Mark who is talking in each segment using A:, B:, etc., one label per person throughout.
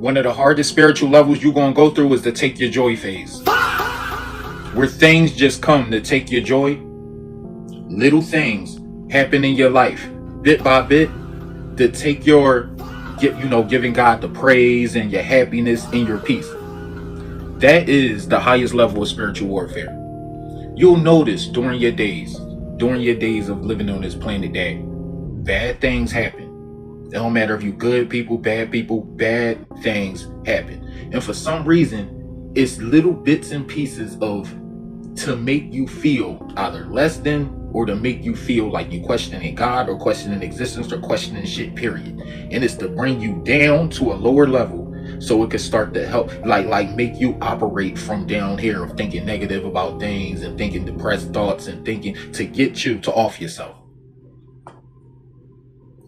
A: One of the hardest spiritual levels you're going to go through is to take your joy phase. Where things just come to take your joy. Little things happen in your life, bit by bit, to take your, giving God the praise and your happiness and your peace. That is the highest level of spiritual warfare. You'll notice during your days of living on this planet, that bad things happen. It don't matter if you good people, bad things happen. And for some reason, it's little bits and pieces to make you feel either less than, or to make you feel like you questioning God or questioning existence or questioning shit, period. And it's to bring you down to a lower level so it could start to help, like make you operate from down here of thinking negative about things and thinking depressed thoughts and thinking to get you to off yourself.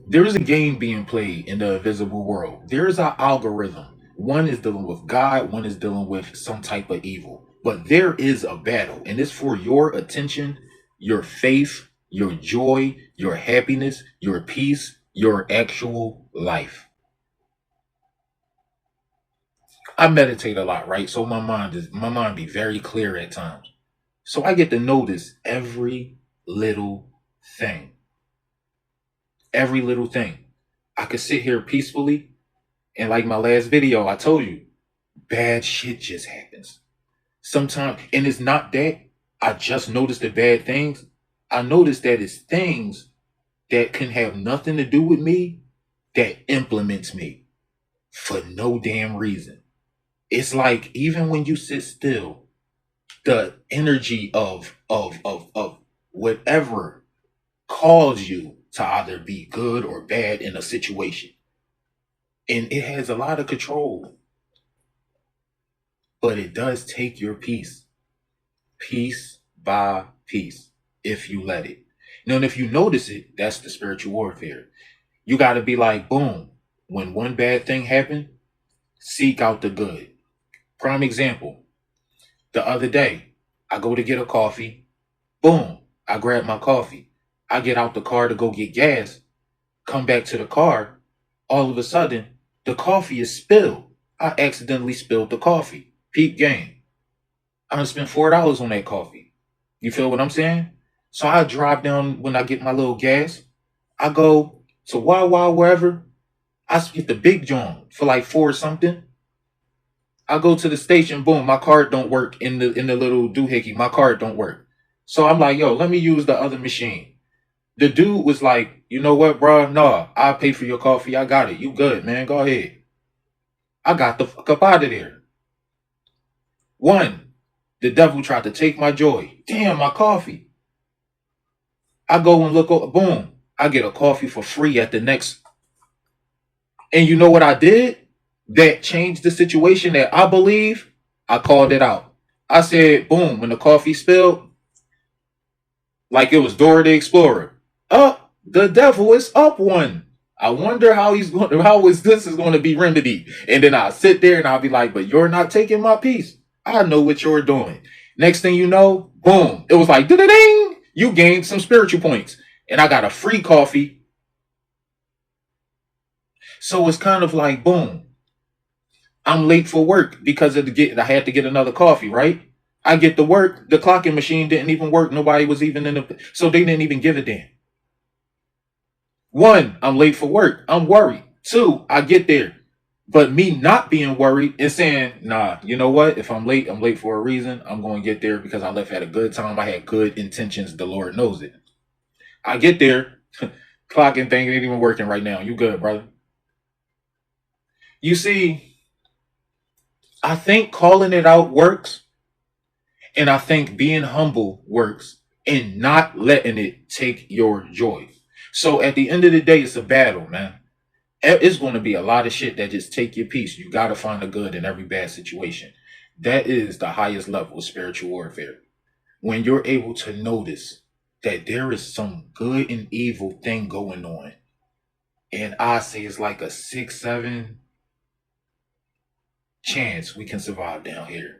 A: There is a game being played in the invisible world. There is an algorithm. One is dealing with God, one is dealing with some type of evil. But there is a battle, and it's for your attention, your faith, your joy, your happiness, your peace, your actual life. I meditate a lot, right? So my mind be very clear at times. So I get to notice every little thing. Every little thing. I could sit here peacefully, and like my last video, I told you, bad shit just happens. Sometimes, and it's not that I just noticed the bad things. I noticed that it's things that can have nothing to do with me that implements me for no damn reason. It's like even when you sit still, the energy of whatever calls you to either be good or bad in a situation. And it has a lot of control. But it does take your peace. Piece by piece, if you let it. And if you notice it, that's the spiritual warfare. You got to be like, boom, when one bad thing happened, seek out the good. Prime example, the other day, I go to get a coffee. Boom, I grab my coffee. I get out the car to go get gas. Come back to the car. All of a sudden, the coffee is spilled. I accidentally spilled the coffee. Peep game. I done spent $4 on that coffee. You feel what I'm saying? So I drive down when I get my little gas. I go to Wawa, wherever. I get the big John for like $4 something. I go to the station. Boom, my card don't work in the little doohickey. My card don't work. So I'm like, yo, let me use the other machine. The dude was like, you know what, bro? Nah, I'll pay for your coffee. I got it. You good, man. Go ahead. I got the fuck up out of there. One, the devil tried to take my joy. Damn, my coffee. I go and look, boom, I get a coffee for free at the next. And you know what I did? That changed the situation that I believe. I called it out. I said, boom, when the coffee spilled, like it was Dora the Explorer. Up, the devil is up one. I wonder how this is going to be remedied. And then I'll sit there and I'll be like, but you're not taking my peace. I know what you're doing. Next thing you know, boom, it was like, ding, you gained some spiritual points. And I got a free coffee. So it's kind of like, boom, I'm late for work because I had to get another coffee, right? I get to work, the clocking machine didn't even work. Nobody was even so they didn't even give a damn. One, I'm late for work. I'm worried. Two, I get there. But me not being worried and saying, nah, you know what? If I'm late for a reason. I'm going to get there because I left at a good time. I had good intentions. The Lord knows it. I get there. Clocking thing ain't even working right now. You good, brother? You see, I think calling it out works. And I think being humble works and not letting it take your joy. So at the end of the day, it's a battle, man. It's going to be a lot of shit that just take your peace. You got to find the good in every bad situation. That is the highest level of spiritual warfare. When you're able to notice that there is some good and evil thing going on. And I say it's like a 6-7 chance we can survive down here.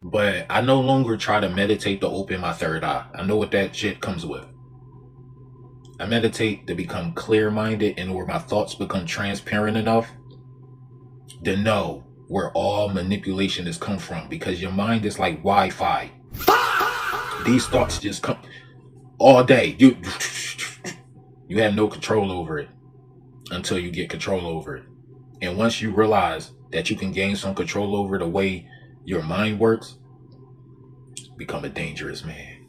A: But I no longer try to meditate to open my third eye. I know what that shit comes with. I meditate to become clear-minded and where my thoughts become transparent enough to know where all manipulation has come from, because your mind is like Wi-Fi. These thoughts just come all day. You have no control over it until you get control over it. And once you realize that you can gain some control over the way your mind works, become a dangerous man.